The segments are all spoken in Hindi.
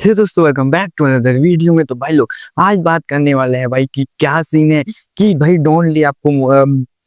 हे दोस्तों, welcome back to another video में। तो भाई लोग आज बात करने वाले हैं भाई कि क्या सीन है कि भाई डोंट ली आपको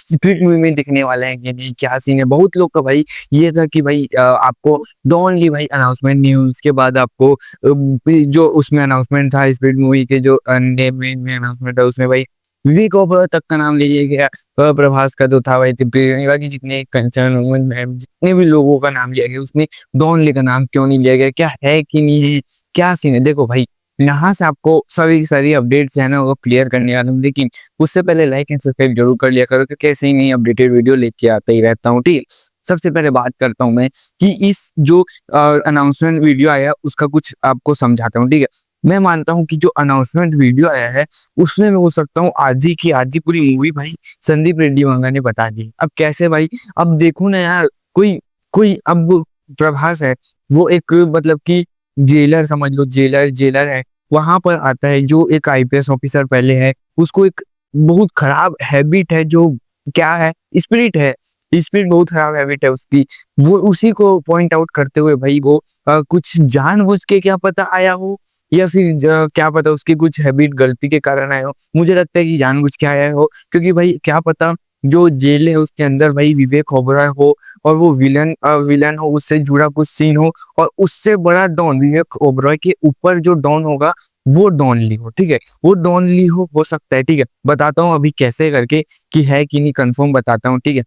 स्प्लिट मूवी में दिखने वाले हैं कि नहीं, क्या सीन है। बहुत लोग का भाई ये था कि भाई आपको डोंट ली भाई अनाउंसमेंट नहीं हुई, उसके बाद आपको जो उसमें अनाउंसमेंट था स्प्लिट मूवी के जो नेम में अनाउंसमेंट है उसमें भाई विवेक ओबरॉय तक का नाम लिया गया। प्रभास का जो था भाई बाकी जितने कंचन मैम जितने भी लोगों का नाम लिया गया उसमें डॉन ली का नाम क्यों नहीं लिया गया, क्या है कि नहीं है, क्या सीन है। देखो भाई यहाँ से आपको सभी सारी अपडेट्स है ना वो क्लियर करने वाला हूँ, लेकिन उससे पहले लाइक एंड सब्सक्राइब जरूर कर लिया करो क्योंकि ऐसे ही नई अपडेटेड वीडियो लेके आता ही रहता हूँ। ठीक है, सबसे पहले बात करता हूँ मैं कि इस जो अनाउंसमेंट वीडियो आया उसका कुछ आपको समझाता हूँ। ठीक है, मैं मानता हूँ कि जो अनाउंसमेंट वीडियो आया है उसमें मैं बोल सकता हूँ आधी की आधी पूरी मूवी भाई संदीप रेड्डी वांगा ने बता दी। अब कैसे भाई, अब देखो ना यार, कोई कोई अब वो प्रभास है, वो एक मतलब कि जेलर समझ लो, जेलर जेलर है, वहां पर आता है जो एक आईपीएस ऑफिसर पहले है, उसको एक बहुत खराब हैबिट है जो क्या है, स्पिरिट है, स्पिरिट बहुत खराब हैबिट है उसकी। वो उसी को पॉइंट आउट करते हुए भाई वो कुछ जानबूझ के क्या पता आया हो या फिर क्या पता उसकी कुछ हैबिट गलती के कारण आया हो। मुझे लगता है कि जानबूझ के आया हो क्योंकि भाई क्या पता जो जेल है उसके अंदर भाई विवेक ओबरॉय हो और वो विलन हो, उससे जुड़ा कुछ सीन हो और उससे बड़ा डॉन विवेक ओबरॉय के ऊपर जो डॉन होगा वो डॉन ली हो। ठीक है, वो डॉन ली हो सकता है। ठीक है, बताता हूँ अभी कैसे करके कि है कि नहीं, कंफर्म बताता हूँ। ठीक है,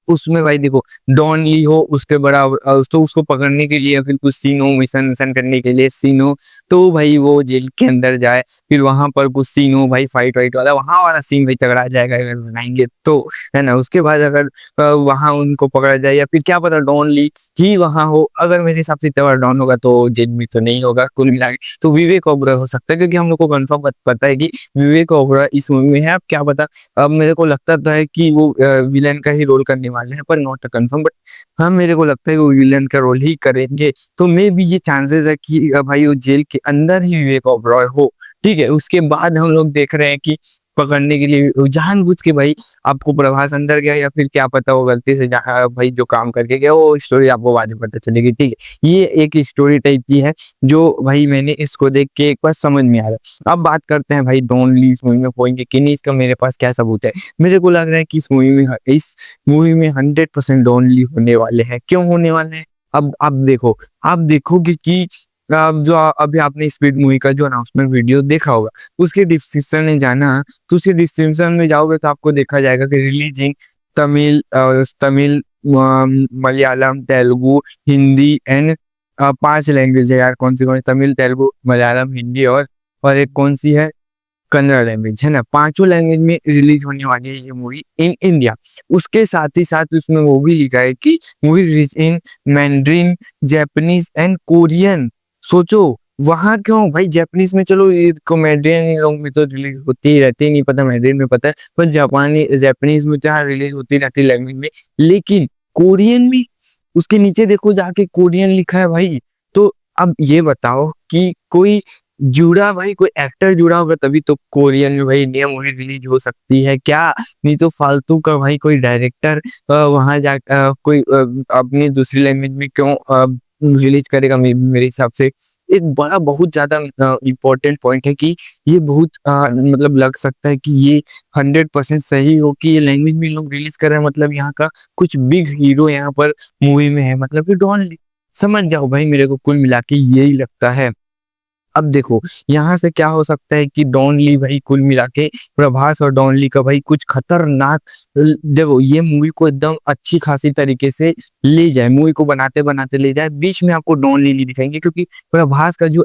उसमें भाई देखो डॉन ली हो, उसके बड़ा तो उसको पकड़ने के लिए फिर कुछ सीन हो, मिशन मिशन करने के लिए सीन हो, तो भाई वो जेल के अंदर जाए, फिर वहां पर कुछ सीन हो भाई फाइट वाइट वाला, वहां वाला सीन भाई तगड़ा आ जाएगा अगर बनाएंगे तो, है ना। उसके बाद अगर वहां उनको पकड़ा जाए या फिर क्या पता डॉन ली ही वहां हो, अगर मेरे हिसाब से इतना बड़ा डॉन होगा तो जेल में तो नहीं होगा कुल मिला के, तो विवेक ओबरॉय हो सकता है क्योंकि हम लोग को कंफर्म पता है कि विवेक ओबरॉय इस मूवी में है। अब क्या पता, अब मेरे को लगता था है कि वो विलेन का ही रोल करने वाले हैं पर नॉट कंफर्म, बट हाँ मेरे को लगता है वो विलेन का रोल ही करेंगे। तो मे भी ये चांसेस है कि भाई वो जेल के अंदर ही विवेक ओबरॉय हो। ठीक है, उसके बाद हम लोग देख रहे हैं कि पकड़ने के लिए जानबूझ के भाई आपको प्रभास अंदर गया या फिर क्या पता वो गलती से भाई जो काम करके गया वो स्टोरी आपको बाद में पता चलेगी। ठीक है, ये एक स्टोरी टाइप की है जो भाई मैंने इसको देख के एक बार समझ में आ रहा है। अब बात करते हैं भाई डोंट ली इस मूवी में होंगे कि नहीं, इसका मेरे पास क्या सबूत है। मेरे को लग रहा है कि इस मूवी में 100% ओनली होने वाले हैं। क्यों होने वाले हैं, अब देखो, आप देखोगे कि जो अभी आपने स्पीड मूवी का जो अनाउंसमेंट वीडियो देखा होगा उसके डिस्क्रिप्शन में जाना, तो उसके डिस्क्रिप्शन में जाओगे तो आपको देखा जाएगा कि releasing Tamil, Malayalam, Telugu, Hindi and 5 language है यार। कौन सी तमिल, तेलुगु, मलयालम, हिंदी और एक कौन सी है, कन्नड़ लैंग्वेज, है ना। 5 लैंग्वेज में रिलीज होने वाली है ये मूवी इन इंडिया। उसके साथ ही साथ उसमें वो भी लिखा है कि movie release in mandarin, Japanese and Korean. सोचो वहां क्यों भाई, जापानीज में चलो ये मैंड्रिन इन लोग में तो रिलीज होती ही रहती है, नहीं पता मैंड्रिन में पता है, पर जापानीज में जहाँ रिलीज होती रहती है लैंग्वेज में, लेकिन कोरियन में उसके नीचे देखो जाके कोरियन लिखा है भाई। तो अब ये बताओ कि कोई जुड़ा भाई, कोई एक्टर जुड़ा होगा तभी तो कोरियन में भाई नया मूवी रिलीज हो सकती है क्या, नहीं तो फालतू का भाई कोई डायरेक्टर वहां जा कोई अपनी दूसरी लैंग्वेज में क्यों रिलीज करेगा। मेरे हिसाब से एक बड़ा बहुत ज्यादा इम्पोर्टेंट पॉइंट है कि ये बहुत मतलब लग सकता है कि ये 100% सही हो कि ये लैंग्वेज में लोग रिलीज कर रहे हैं, मतलब यहाँ का कुछ बिग हीरो यहाँ पर मूवी में है, मतलब कि डॉन, समझ जाओ भाई, मेरे को कुल मिला के यही लगता है। अब देखो यहाँ से क्या हो सकता है कि डॉन ली भाई कुल मिला के प्रभास और डॉन ली का भाई कुछ खतरनाक, देखो ये मूवी को एकदम अच्छी खासी तरीके से ले जाए, मूवी को बनाते बनाते ले जाए, बीच में आपको डॉन ली नहीं दिखाएंगे क्योंकि प्रभास का जो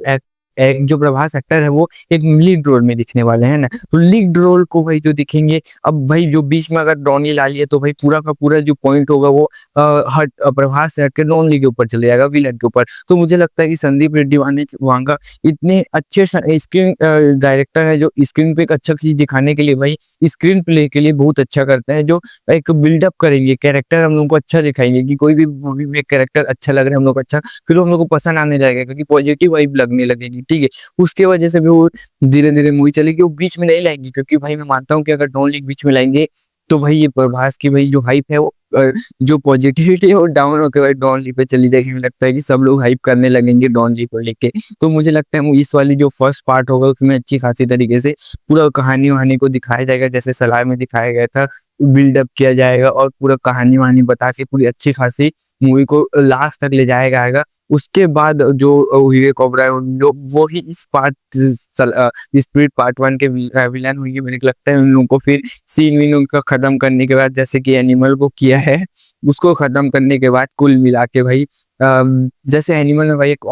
प्रभास एक्टर है वो एक लीड रोल में दिखने वाले हैं ना, तो लीड रोल को भाई जो दिखेंगे, अब भाई जो बीच में अगर डॉन ली ला लिए तो भाई पूरा का पूरा जो पॉइंट होगा वो प्रभास से हट के डॉन ली के ऊपर चले जाएगा, विलन के ऊपर। तो मुझे लगता है कि संदीप रेड्डी वांगा इतने अच्छे स्क्रीन डायरेक्टर है जो स्क्रीन पे एक अच्छा चीज दिखाने के लिए भाई स्क्रीन प्ले के लिए बहुत अच्छा करते हैं, जो एक बिल्डअप करेंगे कैरेक्टर, हम लोग को अच्छा दिखाएंगे कि कोई भी मूवी में कैरेक्टर अच्छा लग रहा है हम लोग को अच्छा, फिर हम लोग को पसंद आने लगेगा क्योंकि पॉजिटिव वाइब लगने लगेगी। ठीक है, उसके वजह से भी वो धीरे धीरे मूवी चलेगी, वो बीच में नहीं लाएंगे क्योंकि भाई मैं मानता हूँ कि अगर डॉन लीग बीच में लाएंगे तो भाई ये प्रभास की भाई जो हाइप है वो जो पॉजिटिविटी है वो डाउन होके भाई डॉन ली पे चली जाएगी। मुझे लगता है कि सब लोग हाइप करने लगेंगे डॉन ली को लेके। तो मुझे लगता है इस वाली जो फर्स्ट पार्ट होगा उसमें अच्छी खासी तरीके से पूरा कहानी वहानी को दिखाया जाएगा, जैसे सलार में दिखाया गया था, बिल्डअप किया जाएगा और पूरा कहानी वहानी बता के पूरी अच्छी खासी मूवी को लास्ट तक ले जाया जाएगा। उसके बाद जो हीरे कोबरा है जो वो ही इस पार्ट स्पिरिट पार्ट 1 के विलन होंगे। मेरे को लगता है उन लोगों को फिर सीन वीन उनका खत्म करने के बाद, जैसे कि एनिमल को किया है, उसको खत्म करने के बाद कुल मिला के भाई जैसे एनिमल में भाई एक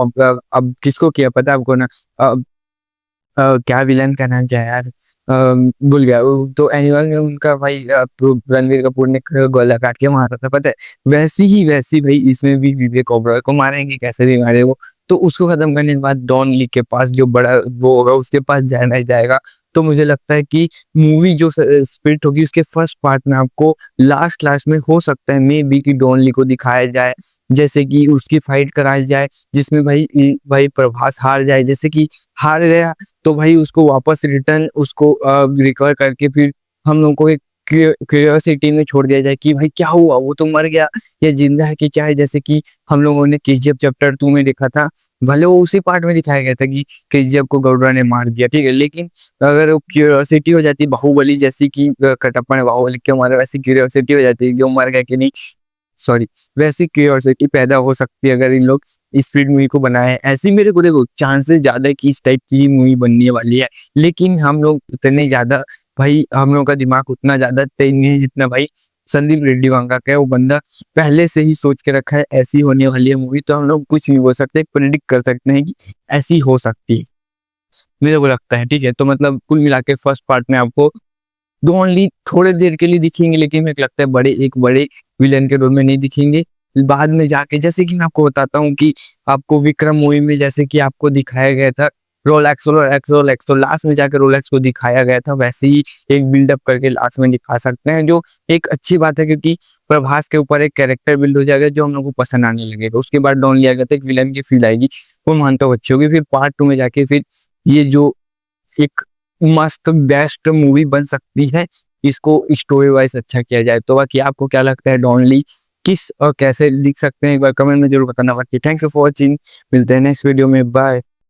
अब किसको किया पता है आपको ना? क्या विलन का नाम क्या है यार, भूल गया। तो एनिमल में उनका भाई रणवीर कपूर ने गोला काट के मारा था, पता है? वैसी भाई इसमें भी विवेक ओबरॉय को मारेंगे, कैसे भी मारे वो। तो उसको खत्म करने के बाद डॉन ली के पास जो बड़ा वो होगा उसके पास जाना ही जाएगा। तो मुझे लगता है कि मूवी जो स्पिरिट होगी उसके फर्स्ट पार्ट में आपको लास्ट में हो सकता है मे बी कि डॉन ली को दिखाया जाए, जैसे कि उसकी फाइट कराई जाए, जिसमें भाई प्रभास हार जाए। जैसे कि हार गया तो भाई उसको वापस रिटर्न उसको रिकवर करके फिर हम लोगों को एक क्यूरियोसिटी में छोड़ दिया जाए कि भाई क्या हुआ, वो तो मर गया या जिंदा है कि क्या है। जैसे कि हम लोगों ने केजीएफ चैप्टर 2 में देखा था, भले वो उसी पार्ट में दिखाया गया था कि केजीएफ को गौरव ने मार दिया, ठीक है, लेकिन अगर वो क्यूरियोसिटी हो जाती बाहुबली जैसी कि कटप्पा ने बाहुबली क्यों मारा, वैसी क्यूरियोसिटी हो जाती है कि वो मर गया कि नहीं, सॉरी, वैसी क्यूरियोसिटी पैदा हो सकती है अगर इन लोग स्पीड मूवी को बनाए। ऐसी मेरे को देखो चांसेस ज्यादा है कि इस टाइप की मूवी बनने वाली है, लेकिन हम लोग उतने ज्यादा भाई हम लोग का दिमाग उतना ज्यादा तेज नहीं है जितना भाई संदीप रेड्डी वांगा का है। वो बंदा पहले से ही सोच के रखा है ऐसी होने वाली है मूवी, तो हम लोग कुछ नहीं बोल सकते, प्रेडिक्ट कर सकते हैं कि ऐसी हो सकती है, मेरे को लगता है, ठीक है। तो मतलब कुल मिला के फर्स्ट पार्ट में आपको दो ओनली थोड़े देर के लिए दिखेंगे, लेकिन मेरे को लगता है एक बड़े विलेन के रोल में नहीं दिखेंगे। बाद में जाके जैसे कि मैं आपको बताता हूँ कि आपको विक्रम मूवी में जैसे कि आपको दिखाया गया था रोलेक्स तो लास्ट में जाकर रोलेक्स को दिखाया गया था, वैसे ही एक बिल्डअप करके लास्ट में दिखा सकते हैं, जो एक अच्छी बात है क्योंकि प्रभास के ऊपर एक कैरेक्टर बिल्ड हो जाएगा जो हम लोग को पसंद आने लगेगा। उसके बाद डॉन लिया गया तो एक विलन की फील आएगी, वो मानता हूँ अच्छी होगी। फिर पार्ट 2 में जाके फिर ये जो एक मस्त बेस्ट मूवी बन सकती है, इसको स्टोरी वाइज अच्छा किया जाए। तो बाकी आपको क्या लगता है डॉन ली किस और कैसे लिख सकते हैं, एक बार कमेंट में जरूर बताना। बाकी थैंक यू फॉर वॉचिंग, मिलते हैं नेक्स्ट वीडियो में, बाय।